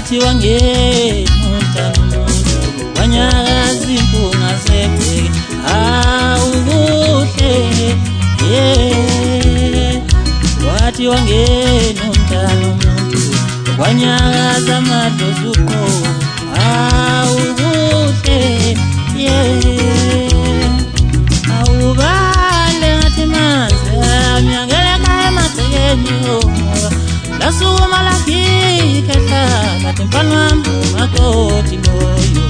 wathi wangemuntla nomuntu wanyakaza impunga sebheke awukuhle wathi wangemuntla nomuntu wanyakaza amadlozi uqobo awukuhle awubale ngathi manzi amyangeleka emagcekeni lasukuma lakhikha ehlaka kathi mfana wami ungakoti loyo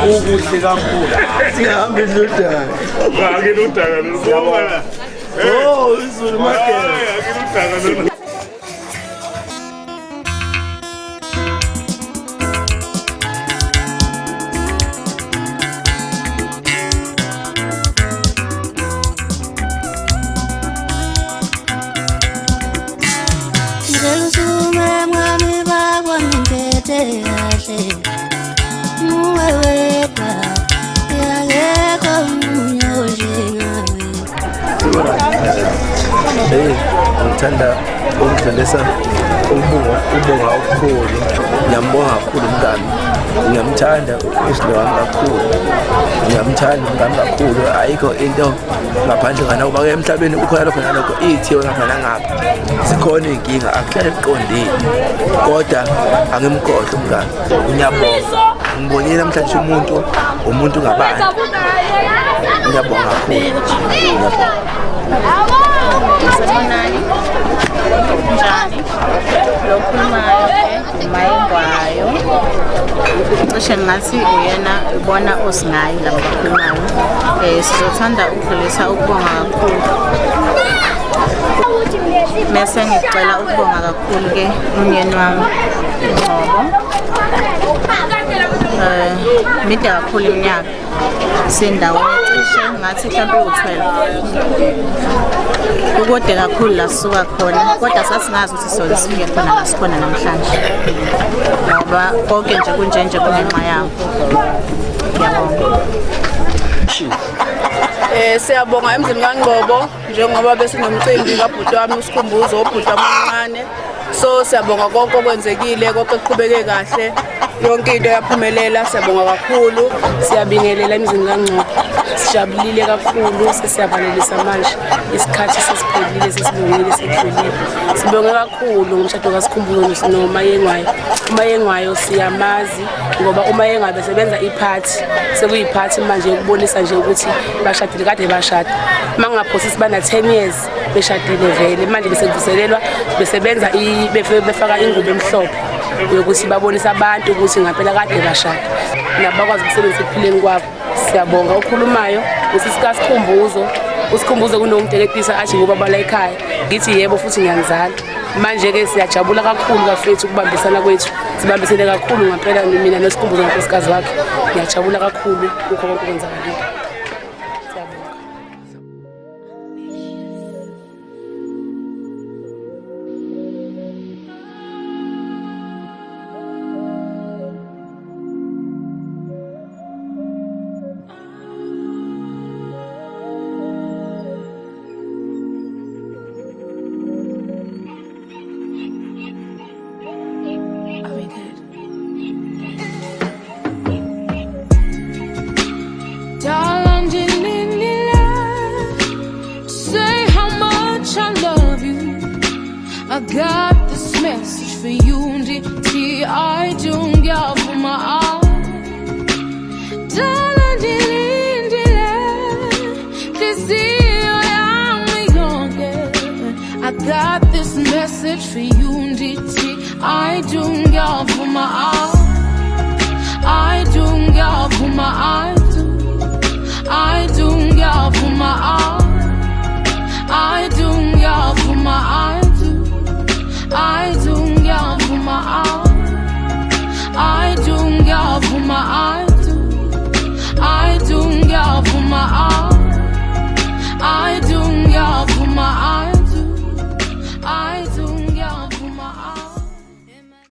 Ukuhle kakhulu. Sihambe endodana. Ngake nodaka lozobona. Oh, izulu makela. Ngake nodaka lona. Ngithanda ukudlulisa ubonga okukhulu. Ngiyambonga kakhulu umngani. Ngiyamthanda usilo wami kakhulu. Ngiyamthanda umngani kakhulu. Ayikho into ngaphandle kana kuba ke emhlabeni ukhona lokho nalokho ithiwe ngapha nangapha. Sikhona inkinga akuhlale kuqondile. Kodwa angimkhohle umngani. Ngiyabonga. Ngibonile namhlanje umuntu ngabani. Ngiyabonga kakhulu. Sanibonani. Njani? Lokhulumayo umayengwayo. Cishe ngathi uyena ubona osingayi laba bakhulumayo. Sizothanda ukudlulisa ukubonga kakhulu. Mese ngicela ukubonga kakhulu ke umyeni wami uMshado. Mide kakhulu iminyaka. Sindawonye cishe ngathi mhlawumbe u-12. Ukude kakhulu la sisuka khona kodwa sasingazi ukuthi sona sifike khona la sikhona namhlanje ngoba konke nje kunjenje kungenxa yakho. Ngiyabonga. Siyabonga emzini kaNgcobo njengoba besinomcimbi kabhuti wami uSikhumbuzo obhuti omncane. So siyabonga konke okwenzekile konke kuqhubeke kahle yonke into yaphumelela. Siyabonga kakhulu, siyabingelela emzini kaNgcobo. Sijabulile kakhulu, sesiyavalelisa manje isikhathi sesiphelile sesibongile sekudlulile. Sibonge kakhulu ngomshado kaSikhumbuzo noMayengwayo. uMayengwayo siyamazi ngoba uMayengwayo besebenza iphathi sekuyiphathi manje ukubonisa nje ukuthi bashadile kade bashada. Mangaphosisi bana 10 years beshadile vele manje besevuselelwa besebenza befaka ingubo emhlophe yokuthi babonisa abantu ukuthi ngaphela kade bashada nabakwazi ukusebenzisa iphileni kwabo. Siyabonga okhulumayo usisika Sikhumbuzo. uSikhumbuzo kunomteketisa athi ngoba bala ekhaya ngithi yebo futhi ngiyanzala. Manje ke siyajabula kakhulu bafethu ukubambisana kwethu. Sibambisene kakhulu ngaphela mina noSikhumbuzo nonkosikazi wakhe. Ngiyajabula kakhulu ukho konke kwenzakalile. I got this message for you, nditi I don't give for my all. Darling, this deal I'm young, got this message for you, nditi. I do ngiyavuma